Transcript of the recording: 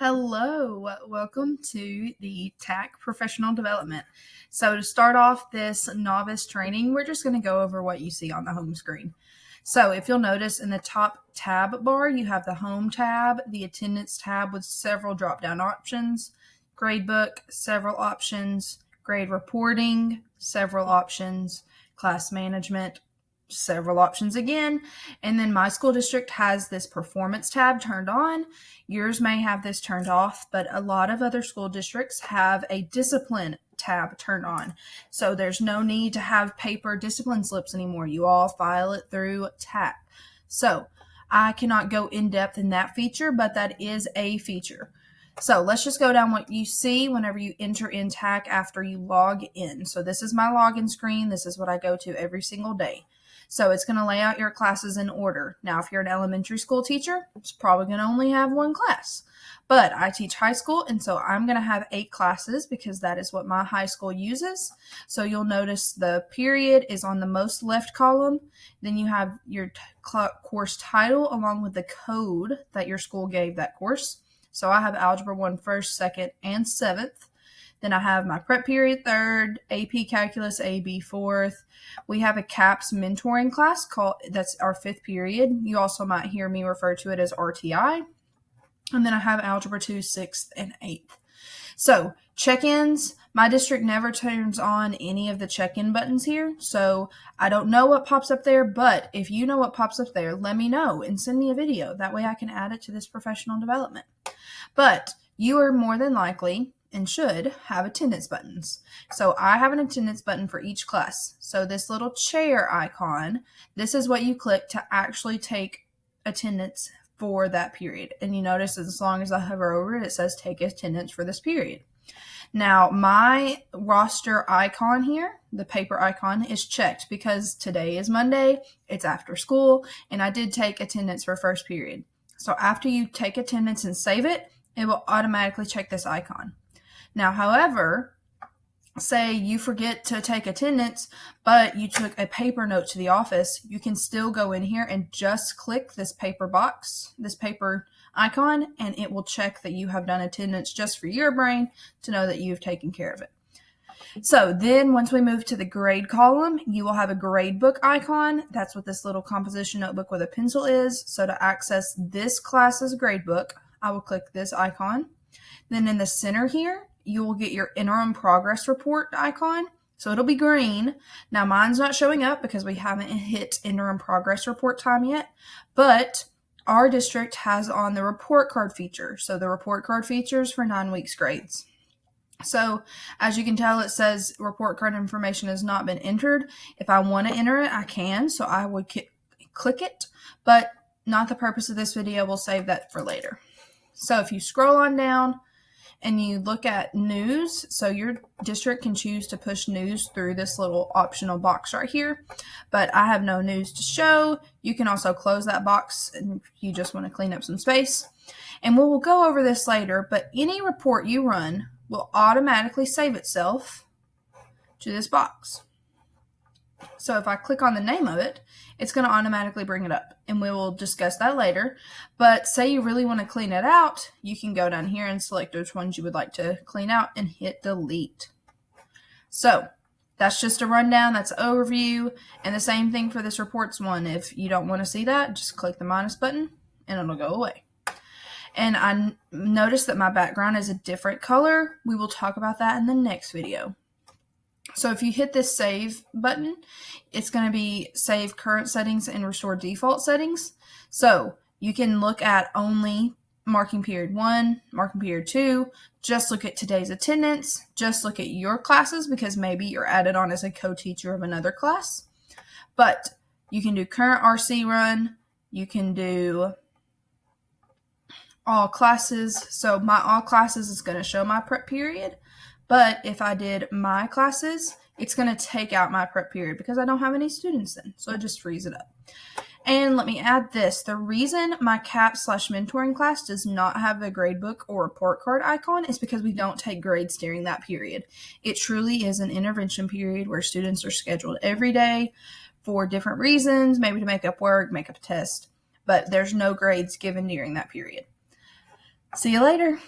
Hello, welcome to the TAC Professional Development. So to start off this novice training, we're just going to go over what you see on the home screen. So if you'll notice in the top tab bar, you have the home tab, the attendance tab with several drop-down options, gradebook, several options, grade reporting, several options, class management, several options again, and then my school district has this performance tab turned on. Yours may have this turned off, but a lot of other school districts have a discipline tab turned on. So there's no need to have paper discipline slips anymore. You all file it through TAC. So I cannot go in depth in that feature, but that is a feature. So let's just go down what you see whenever you enter in TAC after you log in. So this is my login screen. This is what I go to every single day. So it's going to lay out your classes in order. Now, if you're an elementary school teacher, it's probably going to only have one class. But I teach high school, and so I'm going to have 8 classes because that is what my high school uses. So you'll notice the period is on the most left column. Then you have your course title along with the code that your school gave that course. So I have Algebra 1 first, second, and 7th. Then I have my prep period 3rd, AP Calculus AB 4th. We have a CAPS mentoring class that's our 5th period. You also might hear me refer to it as RTI. And then I have Algebra 2 6th and 8th. So check-ins, my district never turns on any of the check-in buttons here. So I don't know what pops up there, but if you know what pops up there, let me know and send me a video. That way I can add it to this professional development. But you are more than likely and should have attendance buttons. So I have an attendance button for each class. So this little chair icon, this is what you click to actually take attendance for that period. And you notice as long as I hover over it, it says take attendance for this period. Now my roster icon here, the paper icon, is checked because today is Monday, it's after school, and I did take attendance for first period. So after you take attendance and save it, it will automatically check this icon. Now, however, say you forget to take attendance, but you took a paper note to the office, you can still go in here and just click this paper box, this paper icon, and it will check that you have done attendance just for your brain to know that you've taken care of it. So then once we move to the grade column, you will have a grade book icon. That's what this little composition notebook with a pencil is. So to access this class's grade book, I will click this icon. Then in the center here, you will get your interim progress report icon. So it'll be green. Now mine's not showing up because we haven't hit interim progress report time yet, but our district has on the report card feature. So the report card features for 9 weeks grades. So as you can tell, it says report card information has not been entered. If I want to enter it, I can. So I would click it, but not the purpose of this video. We'll save that for later. So if you scroll on down and you look at news, so your district can choose to push news through this little optional box right here, but I have no news to show. You can also close that box if you just want to clean up some space. And we will go over this later, but any report you run will automatically save itself to this box. So if I click on the name of it, it's going to automatically bring it up, and we will discuss that later. But say you really want to clean it out, you can go down here and select which ones you would like to clean out and hit delete. So that's just a rundown, that's an overview, and the same thing for this reports one. If you don't want to see that, just click the minus button and it'll go away. And I noticed that my background is a different color. We will talk about that in the next video. So if you hit this save button, it's going to be save current settings and restore default settings. So you can look at only marking period 1, marking period 2, just look at today's attendance, just look at your classes because maybe you're added on as a co-teacher of another class. But you can do current RC run, you can do all classes. So my all classes is going to show my prep period. But if I did my classes, it's going to take out my prep period because I don't have any students then. So it just frees it up. And let me add this. The reason my CAP/mentoring class does not have a gradebook or report card icon is because we don't take grades during that period. It truly is an intervention period where students are scheduled every day for different reasons, maybe to make up work, make up a test, but there's no grades given during that period. See you later.